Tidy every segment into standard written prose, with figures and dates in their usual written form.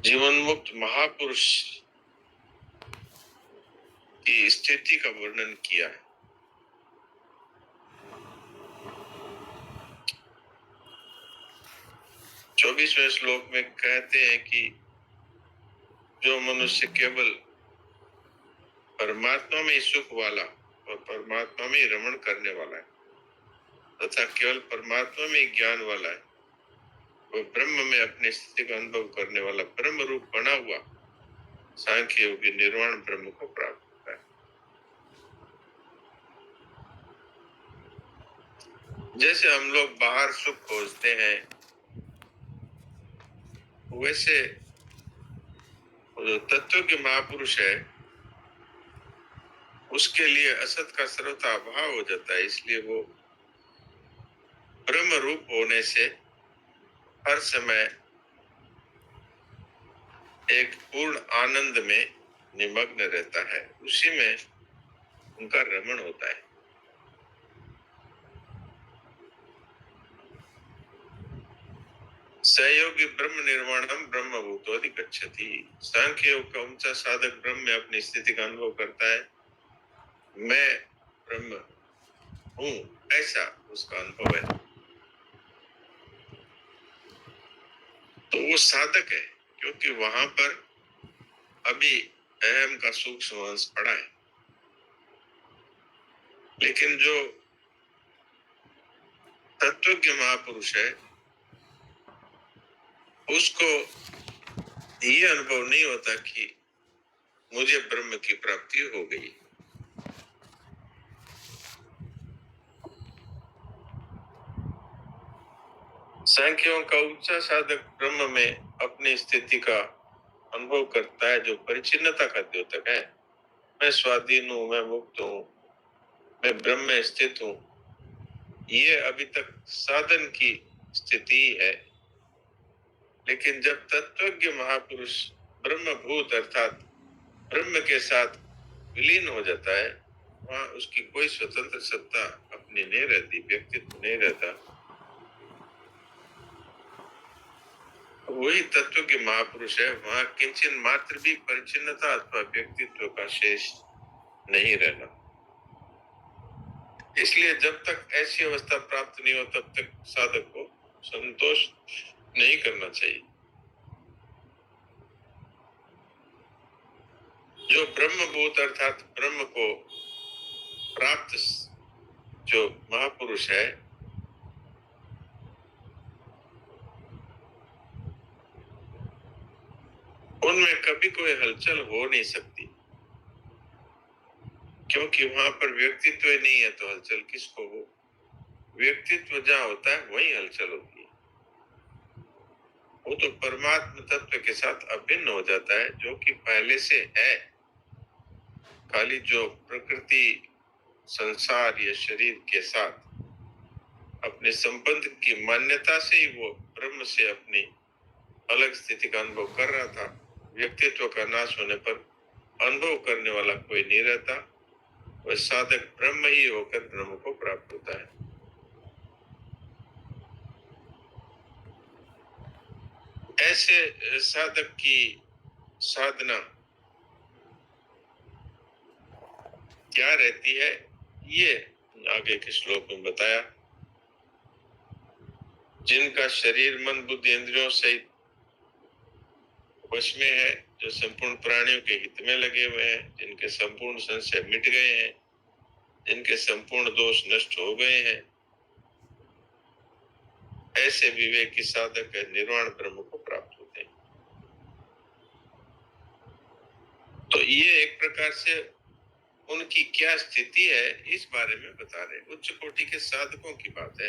जीवन मुक्त महापुरुष की स्थिति का वर्णन किया है। चौबीसवें श्लोक में कहते हैं कि जो मनुष्य केवल परमात्मा में सुख वाला और परमात्मा में रमण करने वाला है तथा केवल परमात्मा में ज्ञान वाला है, वो ब्रह्म में अपनी स्थिति का अनुभव करने वाला ब्रह्म रूप बना हुआ सांख्य योगी निर्वाण ब्रह्म को प्राप्त होता है। जैसे हम लोग बाहर सुख खोजते हैं, वैसे जो तत्व के महापुरुष है उसके लिए असत का सर्वथा अभाव हो जाता है, इसलिए वो ब्रह्म रूप होने से हर समय एक पूर्ण आनंद में निमग्न रहता है, उसी में उनका रमण होता है। सहयोगी ब्रह्म निर्वाणम ब्रह्म भूतोधि गच्छति। सांख्य योग का ऊंचा साधक ब्रह्म में अपनी स्थिति का अनुभव करता है, मैं ब्रह्म हूं, ऐसा उसका अनुभव है। तो वो साधक है, क्योंकि वहां पर अभी अहम का सूक्ष्म अंश पड़ा है। लेकिन जो तत्वज्ञ महापुरुष है उसको ये अनुभव नहीं होता कि मुझे ब्रह्म की प्राप्ति हो गई। सांख्यों का ऊंचा साधक ब्रह्म में अपनी स्थिति का अनुभव करता है, जो परिचिन्नता का द्योतक है। मैं स्वाधीन हूं, मैं मुक्त हूं, मैं ब्रह्म में स्थित हूं, ये अभी तक साधन की स्थिति है। लेकिन जब तत्वज्ञ महापुरुष ब्रह्मभूत अर्थात ब्रह्म के साथ विलीन हो जाता है, वहां उसकी कोई स्वतंत्र सत्ता अपनी नहीं रहती, व्यक्तित्व नहीं रहता। वही तत्व के महापुरुष है, वहां किंचन मात्र भी परिचिन्नता अथवा व्यक्तित्व का शेष नहीं रहना। इसलिए जब तक ऐसी अवस्था प्राप्त नहीं हो तब तक साधक को संतोष नहीं करना चाहिए। जो ब्रह्मभूत अर्थात ब्रह्म को प्राप्त जो महापुरुष है, उनमें कभी कोई हलचल हो नहीं सकती, क्योंकि वहां पर व्यक्तित्व ही नहीं है, तो हलचल किसको हो? व्यक्तित्व जहां होता है वही हलचल होती है। वो तो परमात्म तत्व के साथ अभिन्न हो जाता है, जो कि पहले से है। खाली जो प्रकृति संसार या शरीर के साथ अपने संबंध की मान्यता से ही वो ब्रह्म से अपनी अलग स्थिति का अनुभव कर रहा था। व्यक्तित्व का नाश होने पर अनुभव करने वाला कोई नहीं रहता, वह साधक ब्रह्म ही होकर ब्रह्म को प्राप्त होता है। ऐसे साधक की साधना क्या रहती है, ये आगे के श्लोक में बताया। जिनका शरीर मन बुद्धि इंद्रियों सहित वश में है, जो संपूर्ण प्राणियों के हित में लगे हुए हैं, जिनके संपूर्ण संशय मिट गए हैं, जिनके संपूर्ण दोष नष्ट हो गए हैं, ऐसे विवेकी साधक निर्वाण ब्रह्म को प्राप्त होते हैं। तो ये एक प्रकार से उनकी क्या स्थिति है इस बारे में बता रहे। उच्च कोटि के साधकों की बात है।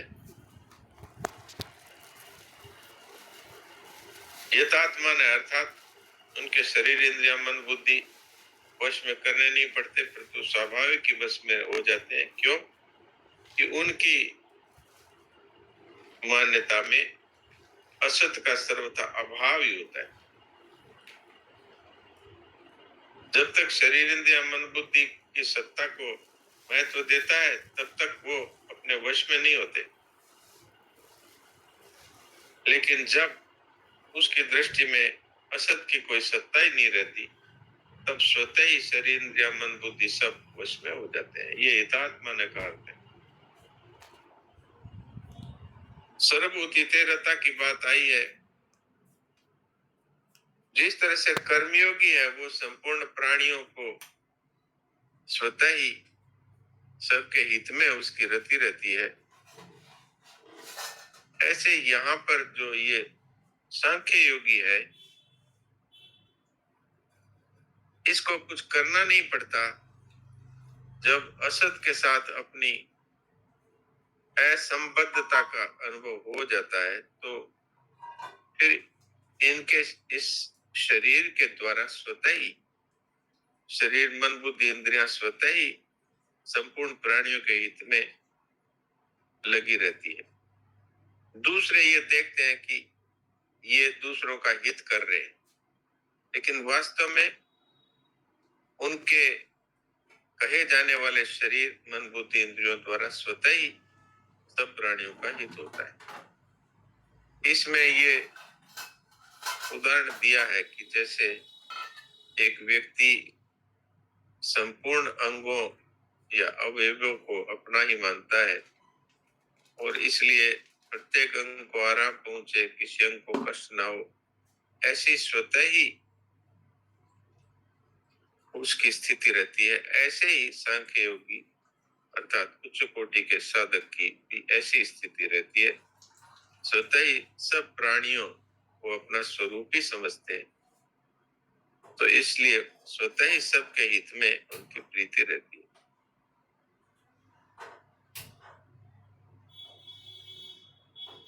यथात्मान है अर्थात उनके शरीर इंद्रिया मन बुद्धि वश में करने नहीं पड़ते, परंतु स्वाभाविक ही वश में हो जाते हैं। क्यों? कि उनकी मान्यता में असत का सर्वथा अभाव ही होता है। जब तक शरीर इंद्रिया मन बुद्धि की सत्ता को महत्व देता है तब तक वो अपने वश में नहीं होते। लेकिन जब उसकी दृष्टि में असत की कोई सत्ता ही नहीं रहती, तब स्वतः ही शरीर या मन बुद्धि सब वश में हो जाते हैं। ये हितात्मा ने कहा है। सर्वभूति तेरता की बात आई है। जिस तरह से कर्मयोगी है वो संपूर्ण प्राणियों को स्वतः ही सबके हित में उसकी रति रहती है, ऐसे यहाँ पर जो ये सांख्य योगी है, इसको कुछ करना नहीं पड़ता। जब असत के साथ अपनी असंबद्धता का अनुभव हो जाता है तो फिर इनके इस शरीर के द्वारा स्वतः ही शरीर मन बुद्धि इंद्रियां स्वतः ही संपूर्ण प्राणियों के हित में लगी रहती है। दूसरे ये देखते हैं कि ये दूसरों का हित कर रहे हैं, लेकिन वास्तव में उनके कहे जाने वाले शरीर मन बुद्धि इंद्रियों द्वारा स्वतः ही सब प्राणियों का हित होता है। इसमें ये उदाहरण दिया है कि जैसे एक व्यक्ति संपूर्ण अंगों या अवयवों को अपना ही मानता है और इसलिए प्रत्येक अंग को आराम पहुंचे, किसी अंग को कष्ट ना हो, ऐसी स्वतः ही उसकी स्थिति रहती है। ऐसे ही सांख्य योगी अर्थात उच्च कोटि के साधक की भी ऐसी स्थिति रहती है, स्वतः ही सब प्राणियों को अपना स्वरूप ही समझते हैं, तो इसलिए स्वतः ही सबके हित में उनकी प्रीति रहती है।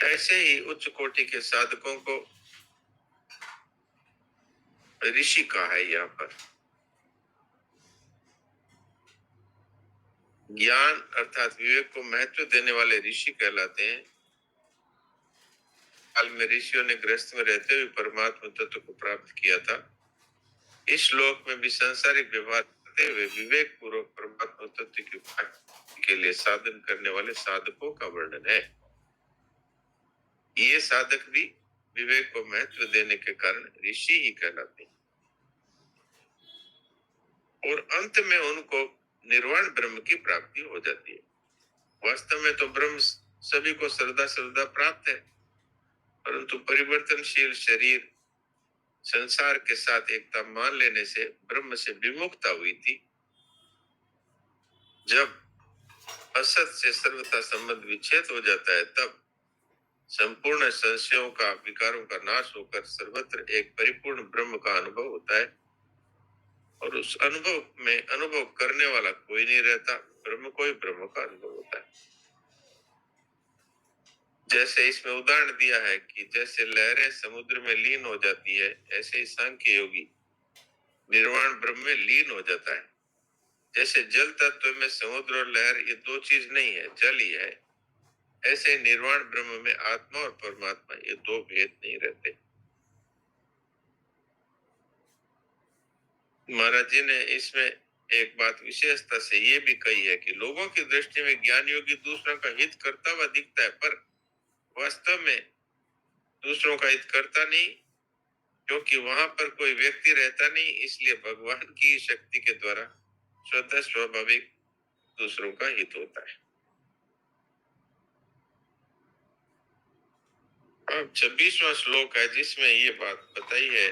ऐसे ही उच्च कोटि के साधकों को ऋषि कहा है। यहाँ पर ज्ञान अर्थात विवेक को महत्व देने वाले ऋषि कहलाते हैं। काल में ऋषियों ने गृहस्थ में रहते हुए परमात्मा तत्व को प्राप्त किया था। इस श्लोक में भी संसारिक व्यवहार करते हुए विवेक पूर्वक परमात्मा तत्व की प्राप्ति के लिए साधन करने वाले साधकों का वर्णन है। ये साधक भी विवेक को महत्व देने के कारण ऋषि ही कहलाते हैं और अंत में उनको निर्वाण ब्रह्म की प्राप्ति हो जाती है। वास्तव में तो ब्रह्म सभी को सर्वदा प्राप्त है, परंतु परिवर्तनशील शरीर संसार के साथ एकता मान लेने से ब्रह्म से विमुखता हुई थी। जब असत से सर्वथा संबंध विच्छेद हो जाता है तब संपूर्ण संशयों का विकारों का नाश होकर सर्वत्र एक परिपूर्ण ब्रह्म का अनुभव होता है और उस अनुभव में अनुभव करने वाला कोई नहीं रहता, ब्रह्म को ही ब्रह्म का अनुभव होता है। जैसे इसमें उदाहरण दिया है कि जैसे लहरें समुद्र में लीन हो जाती है, ऐसे ही सांख्य योगी निर्वाण ब्रह्म में लीन हो जाता है। जैसे जल तत्व में समुद्र और लहर ये दो चीज नहीं है, जल ही है, ऐसे निर्वाण ब्रह्म में आत्मा और परमात्मा ये दो भेद नहीं रहते। महाराज जी ने इसमें एक बात विशेषता से ये भी कही है कि लोगों की दृष्टि में ज्ञान योगी दूसरों का हित करता हुआ दिखता है, पर वास्तव में दूसरों का हित करता नहीं, क्योंकि वहां पर कोई व्यक्ति रहता नहीं, इसलिए भगवान की शक्ति के द्वारा स्वतः स्वाभाविक दूसरों का हित होता है। अब 26वां श्लोक है जिसमें ये बात बताई है।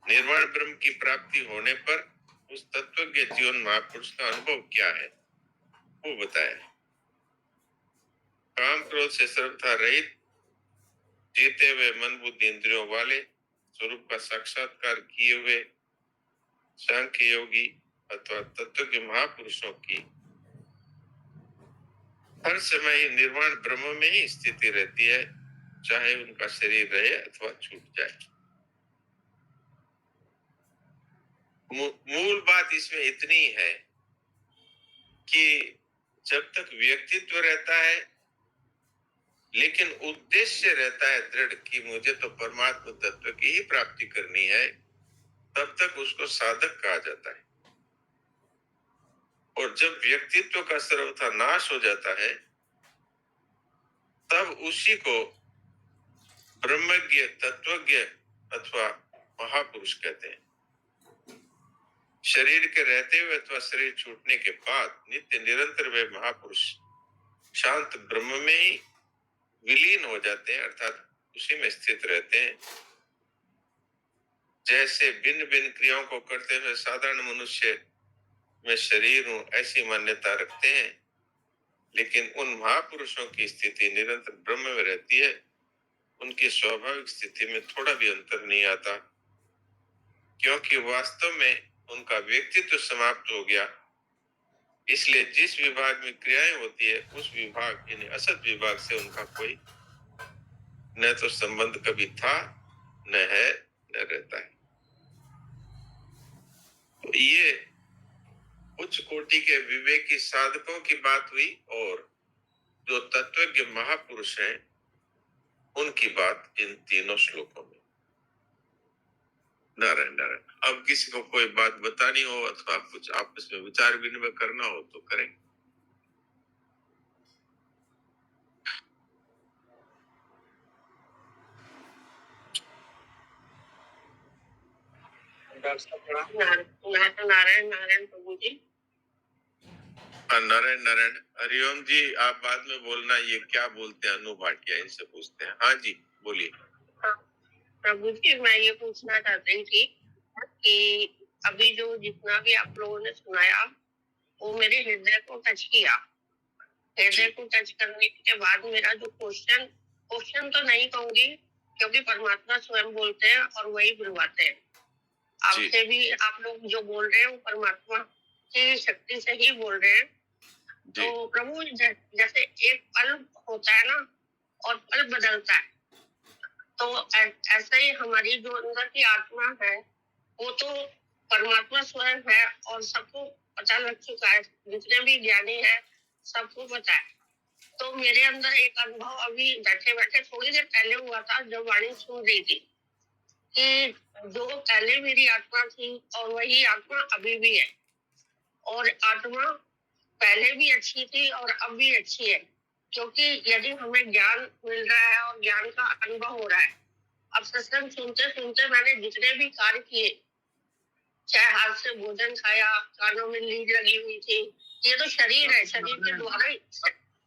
निर्वाण ब्रह्म की प्राप्ति होने पर उस तत्वज्ञ जीवन महापुरुष का अनुभव क्या है वो बताया। काम क्रोध से सर्वथा रहित जीते हुए मन बुद्धि इंद्रियों वाले स्वरूप का साक्षात्कार किए हुए सांख्य योगी अथवा तत्वज्ञ महापुरुषों की हर समय ही निर्वाण ब्रह्म में ही स्थिति रहती है, चाहे उनका शरीर रहे अथवा छूट जाए। मूल बात इसमें इतनी है कि जब तक व्यक्तित्व रहता है लेकिन उद्देश्य रहता है दृढ़ कि मुझे तो परमात्मा तत्व की ही प्राप्ति करनी है, तब तक उसको साधक कहा जाता है। और जब व्यक्तित्व का सर्वथा नाश हो जाता है तब उसी को ब्रह्मज्ञ तत्वज्ञ अथवा महापुरुष कहते हैं। शरीर के रहते हुए अथवा शरीर छूटने के बाद नित्य निरंतर वे महापुरुष शांत ब्रह्म में ही विलीन हो जाते हैं, अर्थात उसी में स्थित रहते हैं। जैसे भिन्न भिन्न क्रियाओं को करते हुए साधारण मनुष्य में शरीर हूं ऐसी मान्यता रखते हैं, लेकिन उन महापुरुषों की स्थिति निरंतर ब्रह्म में रहती है। उनकी स्वाभाविक स्थिति में थोड़ा भी अंतर नहीं आता, क्योंकि वास्तव में उनका व्यक्तित्व समाप्त हो गया। इसलिए जिस विभाग में क्रियाएं होती है उस विभाग यानी असत विभाग से उनका कोई न तो संबंध कभी था, न है, न रहता है। तो ये उच्च कोटि के विवेकी साधकों की बात हुई, और जो तत्वज्ञ महापुरुष हैं उनकी बात इन तीनों श्लोकों में। नारायण नारायण। अब किसी को कोई बात बतानी हो अथवा कुछ आपस में विचार विनिमय करना हो तो करें। नारायण नारायण प्रभु जी। नारायण नारायण। हरिओम जी, आप बाद में बोलना। ये क्या बोलते हैं अनु भाटिया, इनसे पूछते हैं। हाँ जी बोलिए। प्रभु जी, मैं ये पूछना चाहती थी कि अभी जो जितना भी आप लोगों ने सुनाया वो मेरे हृदय को टच किया। हृदय को टच करने के बाद मेरा जो क्वेश्चन तो नहीं कहूंगी, क्योंकि परमात्मा स्वयं बोलते हैं और वही बुलवाते हैं। आपसे भी आप लोग जो बोल रहे हैं वो परमात्मा की शक्ति से ही बोल रहे हैं। तो प्रभु, जैसे एक पल होता है ना और पल बदलता है, तो ऐसे ही हमारी जो अंदर की आत्मा है वो तो परमात्मा स्वयं है और सबको पता लग चुका है। जितने भी ज्ञानी है सबको पता है। तो मेरे अंदर एक अनुभव अभी बैठे बैठे थोड़ी देर पहले हुआ था, जब वाणी सुन रही थी कि जो पहले मेरी आत्मा थी और वही आत्मा अभी भी है, और आत्मा पहले भी अच्छी थी और अब भी अच्छी है। क्योंकि यदि हमें ज्ञान मिल रहा है और ज्ञान का अनुभव हो रहा है, अब सत्संग सुनते सुनते मैंने जितने भी कार्य किए, चाहे हाथ से भोजन खाया, कानों में लीड लगी हुई थी, ये तो शरीर है, शरीर के द्वारा ही।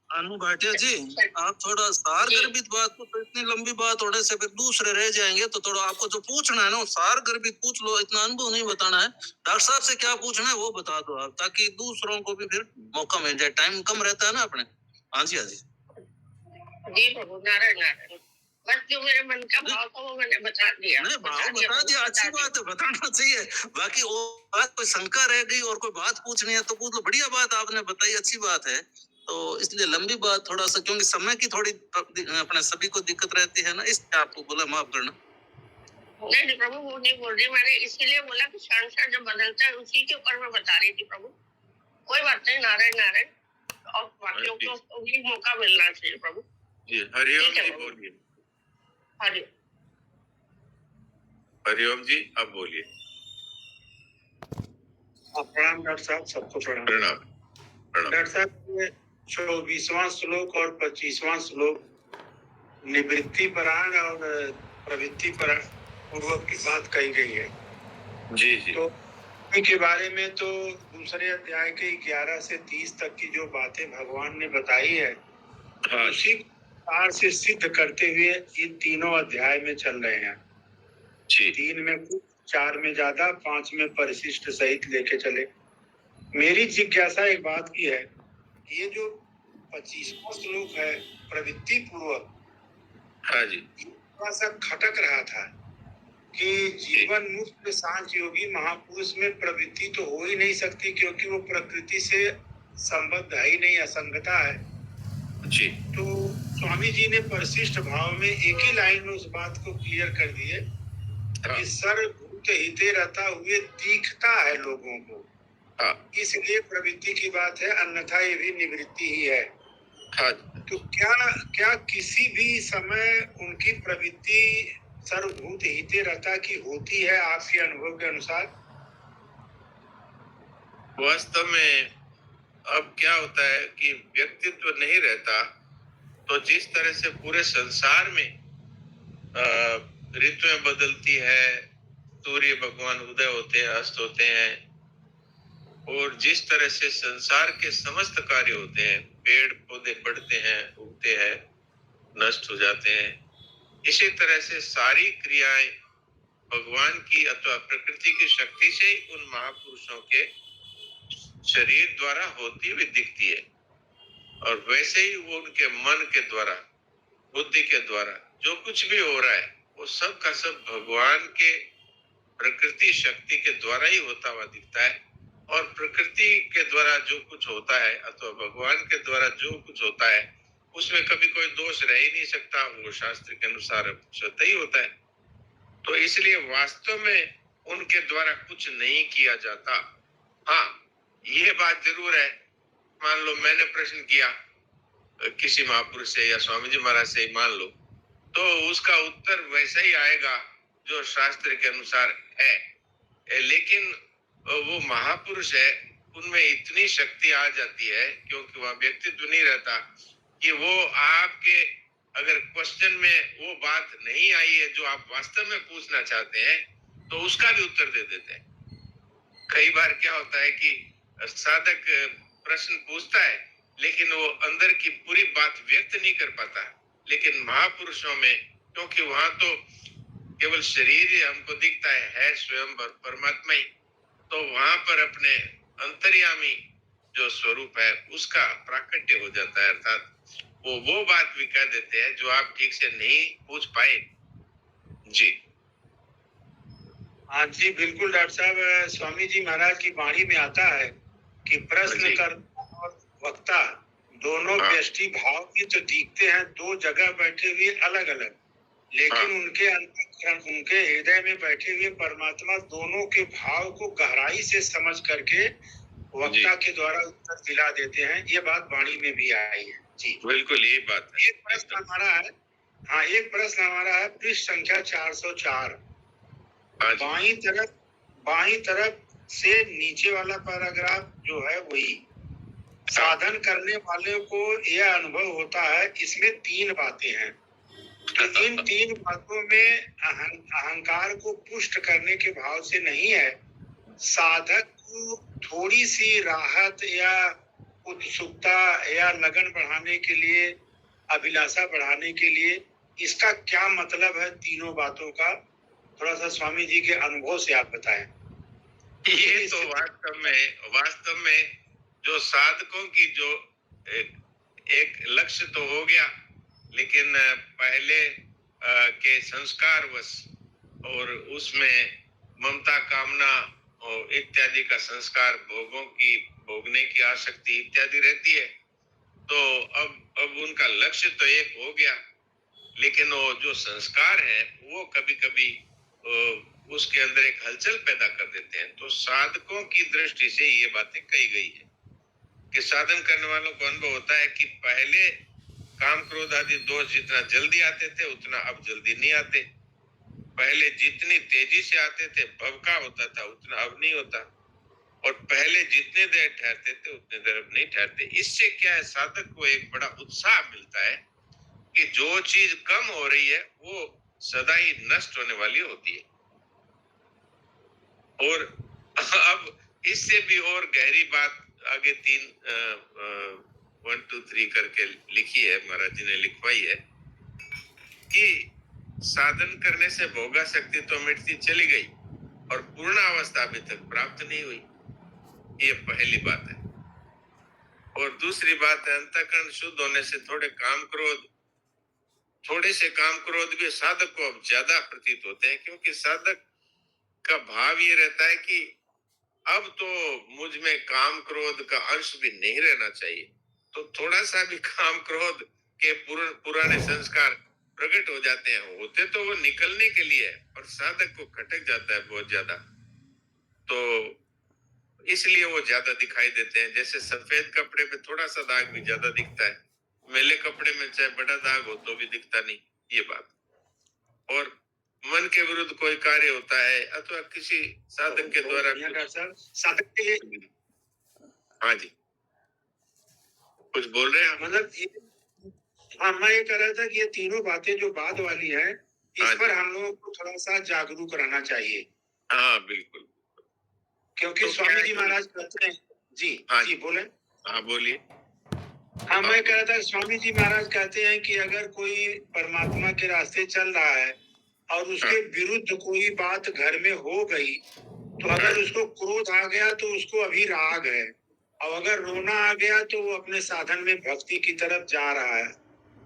अनु भाटिया जी, आप थोड़ा सार गर्भित बात को, तो इतनी लंबी बात होने से फिर दूसरे रह जाएंगे। तो थोड़ा आपको जो पूछना है ना सार गर्भित पूछ लो, इतना अनुभव नहीं बताना है। डॉक्टर साहब से क्या पूछना है वो बता दो आप, ताकि दूसरों को भी फिर मौका मिल जाए। टाइम कम रहता है ना अपने। हाँ जी, हाँ जी जी प्रभु। नारायण नारायण। बस जो मेरे मन का भाव था वो मैंने बता दिया। नहीं, भाव बता दिया, अच्छी बात है, बताना चाहिए। बाकी वो बात कोई शंका रह गई और कोई बात पूछनी है तो पूछ लो। बढ़िया बात आपने बताई, अच्छी बात है। तो इसलिए लंबी बात थोड़ा सा, क्योंकि समय की थोड़ी अपने सभी को दिक्कत रहती है ना, इसलिए आपको बोला माफ करना। नहीं प्रभु, वो नहीं बोल रही, मैंने इसीलिए बोला कि क्षण क्षण जब बदलता है उसी के ऊपर मैं बता रही थी प्रभु। कोई बात नहीं। नारायण नारायण। और बाकियों को भी मौका मिलना चाहिए प्रभु जी। हरिओम जी बोलिए। हरिओम। हरिओम जी अब बोलिए। प्रणाम डॉक्टर साहब, सबको प्रणाम। प्रणाम प्रणाम। डॉक्टर साहब, 24वां श्लोक और 25वां श्लोक निवृत्ति परायण और प्रवृत्ति परायण पूर्वक की बात कही गई है। जी जी। तो के बारे में तो दूसरे अध्याय के 11 से 30 तक की जो बातें भगवान ने बताई है, हाँ, उसी प्रकार से सिद्ध करते हुए इन तीनों अध्याय में चल रहे हैं। 3 में कुछ, 4 में ज्यादा, 5 में परिशिष्ट सहित लेके चले। मेरी जिज्ञासा एक बात की है, ये जो 25वां श्लोक है प्रवृत्ति पूर्वक, हाँ जी, थोड़ा सा खटक रहा था कि जीवन मुक्त सांच योगी महापुरुष में प्रवृत्ति तो हो ही नहीं सकती, क्योंकि वो प्रकृति से संबद्ध है ही नहीं, असंगता है जी। तो स्वामी जी ने परिशिष्ट भाव में एक ही लाइन में उस बात को क्लियर कर दिए कि सर्वभूत हिते रहता हुए दिखता है लोगों को, इसलिए प्रवृत्ति की बात है, अन्यथा ये भी निवृत्ति ही है। तो क्या किसी भी समय उनकी प्रवृत्ति सर्वभूत हिते रहता की होती है आपके अनुभव के अनुसार? वास्तव में अब क्या होता है कि व्यक्तित्व नहीं रहता, तो जिस तरह से पूरे संसार में ऋतुएं बदलती है, सूर्य भगवान उदय होते हैं, अस्त होते हैं, और जिस तरह से संसार के समस्त कार्य होते हैं, पेड़ पौधे बढ़ते हैं, उगते हैं, नष्ट हो जाते हैं, इसी तरह से सारी क्रियाएं भगवान की अथवा प्रकृति की शक्ति से ही उन महापुरुषों के शरीर द्वारा होती हुई दिखती है। और वैसे ही वो उनके मन के द्वारा, बुद्धि के द्वारा जो कुछ भी हो रहा है वो सब का सब भगवान के प्रकृति शक्ति के द्वारा ही होता हुआ दिखता है। और प्रकृति के द्वारा जो कुछ होता है अथवा भगवान के द्वारा जो कुछ होता है उसमें कभी कोई दोष रह ही नहीं सकता, वो शास्त्र के अनुसार सत्य ही होता है। तो इसलिए वास्तव में उनके द्वारा कुछ नहीं किया जाता। हाँ, ये बात जरूर है, मान लो मैंने प्रश्न किया किसी महापुरुष से या स्वामी जी महाराज से ही मान लो, तो उसका उत्तर वैसा ही आएगा जो शास्त्र के अनुसार है। लेकिन वो महापुरुष है, उनमें इतनी शक्ति आ जाती है क्योंकि वह व्यक्तित्व नहीं रहता कि वो आपके अगर क्वेश्चन में वो बात नहीं आई है जो आप वास्तव में पूछना चाहते हैं तो उसका भी उत्तर दे देते हैं। कई बार क्या होता है कि साधक प्रश्न पूछता है लेकिन वो अंदर की पूरी बात व्यक्त नहीं कर पाता, लेकिन महापुरुषों में क्योंकि वहां तो केवल शरीर ही हमको दिखता है स्वयं परमात्मा ही, तो वहां पर अपने अंतर्यामी जो स्वरूप है उसका प्राकट्य हो जाता है, अर्थात वो बात भी कह देते हैं जो आप ठीक से नहीं पूछ पाए। जी हाँ जी, बिल्कुल डॉक्टर साहब। स्वामी जी महाराज की वाणी में आता है कि प्रश्न करता और वक्ता दोनों व्यष्टि भाव भी तो दिखते हैं दो जगह बैठे हुए अलग अलग, लेकिन उनके अंतःकरण, उनके हृदय में बैठे हुए परमात्मा दोनों के भाव को गहराई से समझ करके वक्ता के द्वारा उत्तर दिला देते हैं। ये बात वाणी में भी आई है। जी बिल्कुल यही बात है। एक प्रश्न हमारा है, हाँ एक प्रश्न हमारा है, पृष्ठ संख्या 404, बाईं तरफ से नीचे वाला पैराग्राफ जो है वही, साधन करने वाले को यह अनुभव होता है, इसमें 3 बातें हैं। इन 3 बातों में अहंकार को पुष्ट करने के भाव से नहीं है, साधक को थोड़ी सी राहत या उत्सुकता या लगन बढ़ाने के लिए, अभिलाषा बढ़ाने के लिए, इसका क्या मतलब है तीनों बातों का? थोड़ा सा स्वामी जी के अनुभव से आप बताएं। ये तो वास्तव में जो साधकों की जो एक लक्ष्य तो हो गया, लेकिन पहले के संस्कारवश और उसमें ममता, कामना और इत्यादि का संस्कार, भोगों की भोगने की आसक्ति इत्यादि रहती है। तो अब उनका लक्ष्य तो एक हो गया, लेकिन वो जो संस्कार है वो कभी कभी उसके अंदर एक हलचल पैदा कर देते हैं। तो साधकों की दृष्टि से ये बातें कही गई है कि साधन करने वालों को अनुभव होता है कि पहले काम क्रोध आदि दोष जितना जल्दी आते थे उतना अब जल्दी नहीं आते, पहले जितनी तेजी से आते थे, भवका होता था, उतना अब नहीं होता, और पहले जितने देर ठहरते थे उतने देर अब नहीं ठहरते। इससे क्या है, साधक को एक बड़ा उत्साह मिलता है कि जो चीज कम हो रही है वो सदा ही नष्ट होने वाली होती है। और अब इससे भी और गहरी बात आगे 1 2 3 करके लिखी है, महाराज जी ने लिखवाई है कि साधन करने से भोगा शक्ति तो मिटती चली गई और पूर्ण अवस्था अभी तक प्राप्त नहीं हुई। ये पहली बात है। और दूसरी बात है, अंतःकरण शुद्ध होने से थोड़े से काम क्रोध भी साधक को अब ज्यादा प्रतीत होते हैं, क्योंकि साधक का भाव ये रहता है कि अब तो मुझ में काम क्रोध का अंश भी नहीं रहना चाहिए। तो थोड़ा सा भी काम क्रोध के पुराने संस्कार प्रकट हो जाते हैं, होते तो वो निकलने के लिए, और साधक को खटक जाता है बहुत ज्यादा, तो इसलिए वो ज्यादा दिखाई देते हैं। जैसे सफेद कपड़े पे थोड़ा सा दाग भी ज्यादा दिखता है, मैले कपड़े में चाहे बड़ा दाग हो तो भी दिखता नहीं, ये बात। और मन के विरुद्ध कोई कार्य होता है अथवा किसी साधक के द्वारा साधक के, हाँ जी कुछ बोल रहे हैं, मतलब हाँ मैं ये कह रहा था कि ये तीनों बातें जो बाद वाली हैं, इस पर हम लोगों को थोड़ा सा जागरूक रहना चाहिए। हाँ बिल्कुल, क्योंकि तो स्वामी जी महाराज कहते हैं जी। हाँ जी बोले। हाँ बोलिए। हाँ, मैं कह रहा था स्वामी जी महाराज कहते हैं कि अगर कोई परमात्मा के रास्ते चल रहा है और उसके विरुद्ध कोई बात घर में हो गई, तो अगर उसको क्रोध आ गया तो उसको अभी राग है, और अगर रोना आ गया तो वो अपने साधन में भक्ति की तरफ जा रहा है।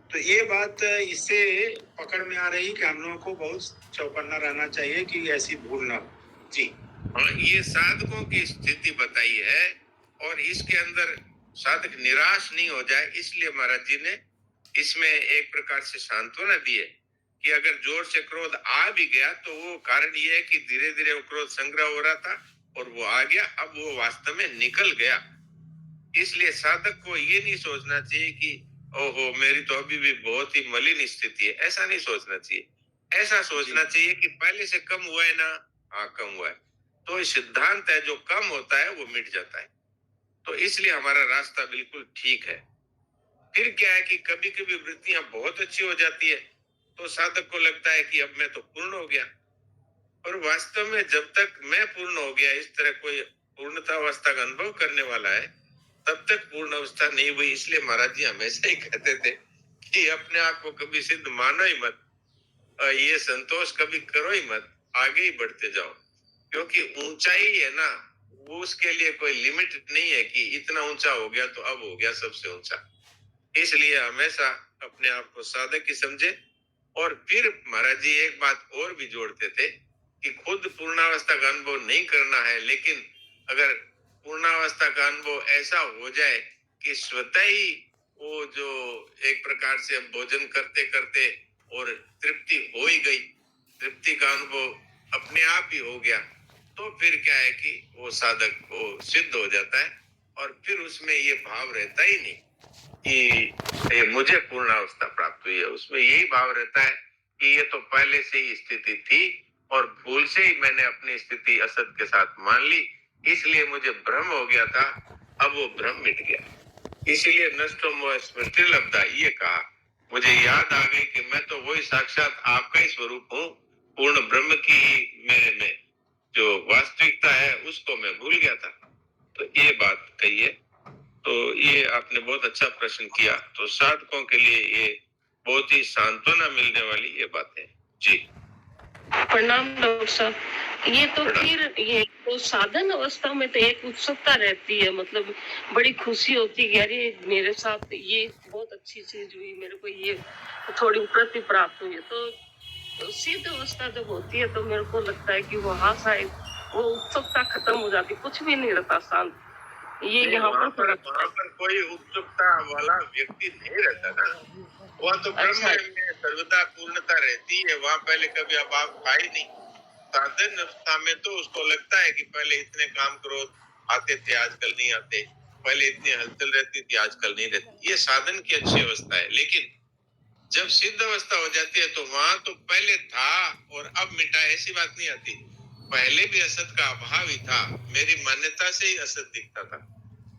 तो ये बात इससे पकड़ में आ रही कि हम लोगों को बहुत चौकन्ना रहना चाहिए कि ऐसी भूल ना हो। जी हाँ, ये साधकों की स्थिति बताई है और इसके अंदर साधक निराश नहीं हो जाए, इसलिए महाराज जी ने इसमें एक प्रकार से सांत्वना दी है कि अगर जोर से क्रोध आ भी गया तो वो कारण ये है कि धीरे धीरे वो क्रोध संग्रह हो रहा था और वो आ गया, अब वो वास्तव में निकल गया। इसलिए साधक को ये नहीं सोचना चाहिए कि ओहो मेरी तो अभी भी बहुत ही मलिन स्थिति है, ऐसा नहीं सोचना चाहिए। ऐसा सोचना चाहिए कि पहले से कम हुआ है ना, हाँ कम हुआ है, तो ये सिद्धांत है जो कम होता है वो मिट जाता है। तो इसलिए हमारा रास्ता बिल्कुल ठीक है। फिर क्या है कि कभी कभी वृत्तियां बहुत अच्छी हो जाती है तो साधक को लगता है कि अब मैं तो पूर्ण हो गया, और वास्तव में जब तक मैं पूर्ण हो गया इस तरह कोई पूर्णता अवस्था का अनुभव करने वाला है तब तक पूर्ण अवस्था नहीं हुई। इसलिए महाराज जी हमेशा ही कहते थे कि अपने आप को कभी सिद्ध मानो ही मत, ये संतोष कभी करो ही मत, आगे ही बढ़ते जाओ, क्योंकि ऊंचाई है ना वो उसके लिए कोई लिमिट नहीं है कि इतना ऊंचा हो गया तो अब हो गया सबसे ऊंचा। इसलिए हमेशा अपने आप को साधक ही समझे। और फिर महाराज जी एक बात और भी जोड़ते थे कि खुद पूर्णावस्था का अनुभव नहीं करना है, लेकिन अगर पूर्णावस्था का अनुभव ऐसा हो जाए कि स्वतः ही वो जो एक प्रकार से भोजन करते करते और तृप्ति हो ही गई, तृप्ति का अनुभव अपने आप ही हो गया, तो फिर क्या है कि वो साधक वो सिद्ध हो जाता है और फिर उसमें ये भाव रहता ही नहीं कि ये मुझे पूर्णावस्था प्राप्त हुई है। उसमें यही भाव रहता है कि ये तो पहले से ही स्थिति थी और भूल से ही मैंने अपनी स्थिति असत के साथ मान ली, इसलिए मुझे भ्रम हो गया था, अब वो भ्रम मिट गया। इसीलिए नष्टो मोह स्मृति लब्धा ये कहा, मुझे याद आ गई कि मैं तो वही साक्षात आपका ही स्वरूप हूँ, पूर्ण ब्रह्म की मेरे में जो वास्तविकता है उसको मैं भूल गया था। तो ये बात कही है। तो ये आपने बहुत अच्छा प्रश्न किया। तो साधकों के लिए ये बहुत ही सांत्वना मिलने वाली ये बातें। जी प्रणाम डॉक्टर साहब। ये तो फिर ये तो साधन अवस्था में तो एक उत्सुकता रहती है, मतलब बड़ी खुशी होती है, अरे मेरे साथ ये बहुत अच्छी चीज हुई, मेरे को ये थोड़ी उपलब्धि प्राप्त हुई है। तो सिद्ध अवस्था जब होती है तो मेरे को लगता है कि वहाँ शायद वो उत्सुकता खत्म हो जाती, कुछ भी नहीं रहता, शांत। ये यहाँ पर कोई उत्सुकता वाला व्यक्ति नहीं रहता ना, वह तो ब्रह्म में सर्वदा पूर्णता रहती है, वहाँ पहले कभी अभाव था ही नहीं। साधन अवस्था में तो उसको लगता है कि पहले इतने काम क्रोध आते थे आजकल नहीं आते, पहले इतनी हलचल रहती थी आजकल नहीं रहती। ये साधन की अच्छी अवस्था है। लेकिन जब सिद्ध अवस्था हो जाती है तो वहां तो पहले था और अब मिटा, ऐसी बात नहीं आती। पहले भी असत का अभाव ही था, मेरी मान्यता से ही असत दिखता था,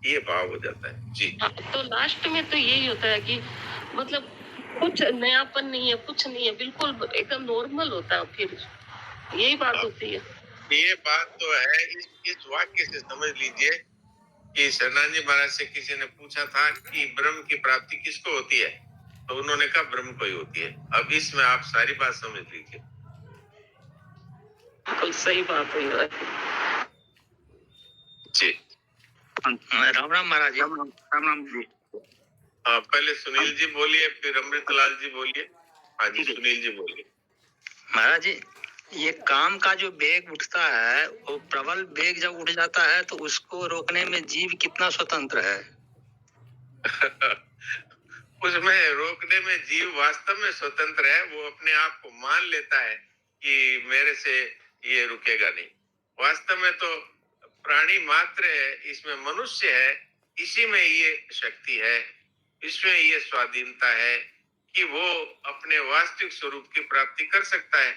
ये भाव हो जाता है। जी तो लास्ट में तो यही होता है कि मतलब कुछ नयापन नहीं है, कुछ नहीं है, बिल्कुल एकदम नॉर्मल होता है, फिर यही बात होती है। ये बात तो है। इस वाक्य से समझ लीजिए कि शरणानंद जी महाराज से किसी ने पूछा था कि ब्रह्म की प्राप्ति किसको होती है, तो उन्होंने कहा ब्रह्म को ही होती है। अब इसमें आप सारी बात समझ लीजिए। सही बात है जी। राम राम महाराज। राम राम जी। हाँ पहले सुनील जी बोलिए, फिर अमृतलाल जी बोलिए। हाँ जी सुनील जी बोलिए। महाराज जी, ये काम का जो वेग उठता है, वो प्रबल वेग जब उठ जाता है तो उसको रोकने में जीव कितना स्वतंत्र है? उसमें रोकने में जीव वास्तव में स्वतंत्र है। वो अपने आप को मान लेता है कि मेरे से ये रुकेगा नहीं। वास्तव में तो प्राणी मात्र है, इसमें मनुष्य है, इसी में ये शक्ति है, इसमें ये स्वाधीनता है कि वो अपने वास्तविक स्वरूप की प्राप्ति कर सकता है।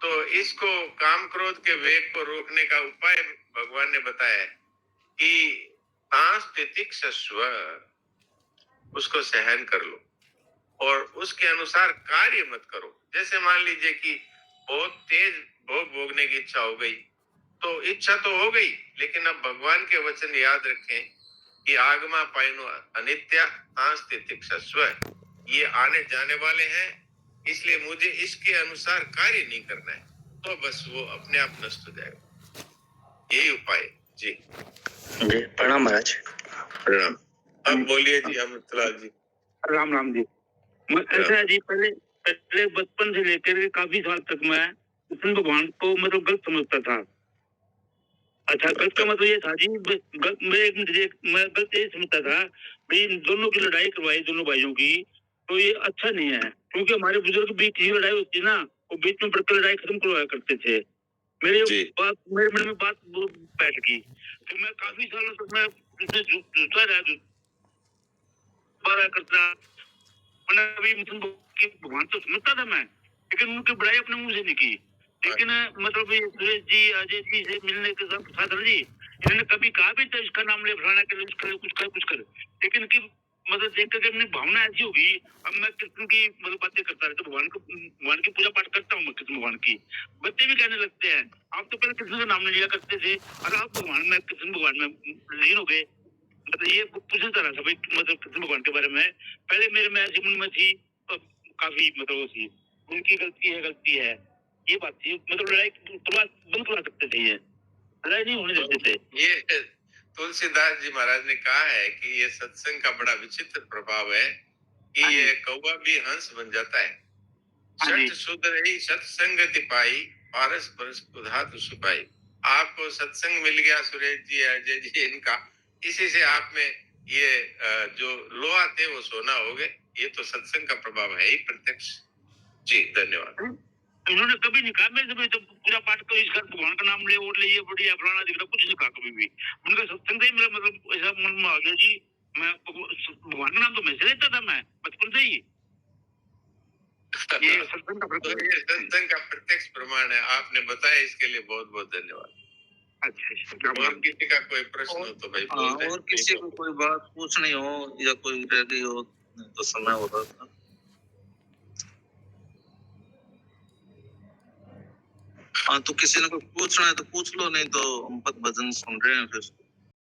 तो इसको काम क्रोध के वेग को रोकने का उपाय भगवान ने बताया है कि सांस्थितिक सस्व, उसको सहन कर लो। और उसके अनुसार कार्य मत करो। जैसे मान लीजिए कि बहुत तेज भोग भोगने की इच्छा हो गई, तो इच्छा तो हो गई, लेकिन अब भगवान के वचन याद रखें कि आगमा पाइनो अनित्या तितिक्षस्व, ये आने जाने वाले हैं, इसलिए मुझे इसके अनुसार कार्य नहीं करना है, तो बस वो अपने आप नष्ट हो जाएगा। यही उपाय जी। प्रणाम महाराज। प्रणाम। अब बोलिए जी अमृतलाल जी। राम राम जी। ऐसा है जी, पहले बचपन से लेकर काफी साल तक मैं कृष्ण भगवान को मतलब गलत समझता था। अच्छा, गलत का मतलब ये था जी, मैं गलत ये समझता था भाई दोनों की लड़ाई करवाई दोनों भाइयों की, तो ये अच्छा नहीं है, क्योंकि हमारे बुजुर्ग बीच की लड़ाई होती है ना, वो बीच में पड़कर लड़ाई खत्म करवाया करते थे। मेरे मन में बात बैठ गई, तो मैं काफी सालों तक मैं जूता करता। भगवान तो समझता था मैं, लेकिन उनकी बड़ाई अपने मुंह से नहीं की। लेकिन मतलब ये सुरेश जी, अजय जी से मिलने के साथ जी, इन्होंने कभी कहा भी था इसका नाम ले, फलाना के लिए कुछ कर, लेकिन की मतलब देख करके अपनी भावना ऐसी होगी। अब मैं कृष्ण की मतलब बातें करता रहता, भगवान की पूजा पाठ करता हूँ मैं, कृष्ण भगवान की। बच्चे भी कहने लगते हैं आप तो पहले कृष्ण का नाम नहीं लिया करते थे, और आप भगवान में कृष्ण भगवान में लीन हो गए। मतलब ये पूछता रहा था भाई, मतलब कृष्ण भगवान के बारे में। पहले मेरे में ऐसी मन में थी, काफी मतलब वो थी, उनकी गलती है ये बात थी। मतलब लड़ाई बंद करा सकते थे, ये लड़ाई नहीं होने देते थे। ये तुलसीदास जी महाराज ने कहा है कि ये सत्संग का बड़ा विचित्र प्रभाव है कि ये कौवा भी हंस बन जाता है। सत सुधरई सत्संगति पाई, पारस परस कुधातु सुपाई। आपको सत्संग मिल गया सुरेश जी, अजय जी, इनका, इसी से आप में ये जो लोहा थे वो सोना हो गए। ये तो सत्संग का प्रभाव है ही प्रत्यक्ष। जी धन्यवाद। इन्होंने कभी नहीं कहा मैं तो पूजा पाठ को इस भगवान का नाम ले और ले, ये बढ़िया फलाना दिख रहा, कुछ नहीं कहा कभी भी। उनका सत्संग ही मेरा मतलब ऐसा मन में आ गया जी, मैं भगवान का नाम तो मैं से लेता था, मैं बचपन से ही। ये सत्संग का प्रत्यक्ष प्रमाण है, आपने बताया, इसके लिए बहुत बहुत धन्यवाद। अच्छा, और किसी का कोई प्रश्न हो तो भाई बोल दें। और किसी को कोई बात पूछनी हो या कोई रेडी हो तो समय हो रहा था। हाँ, तो किसी ने कुछ पूछना है तो पूछ लो, नहीं तो हम पद भजन सुन रहे हैं फिर।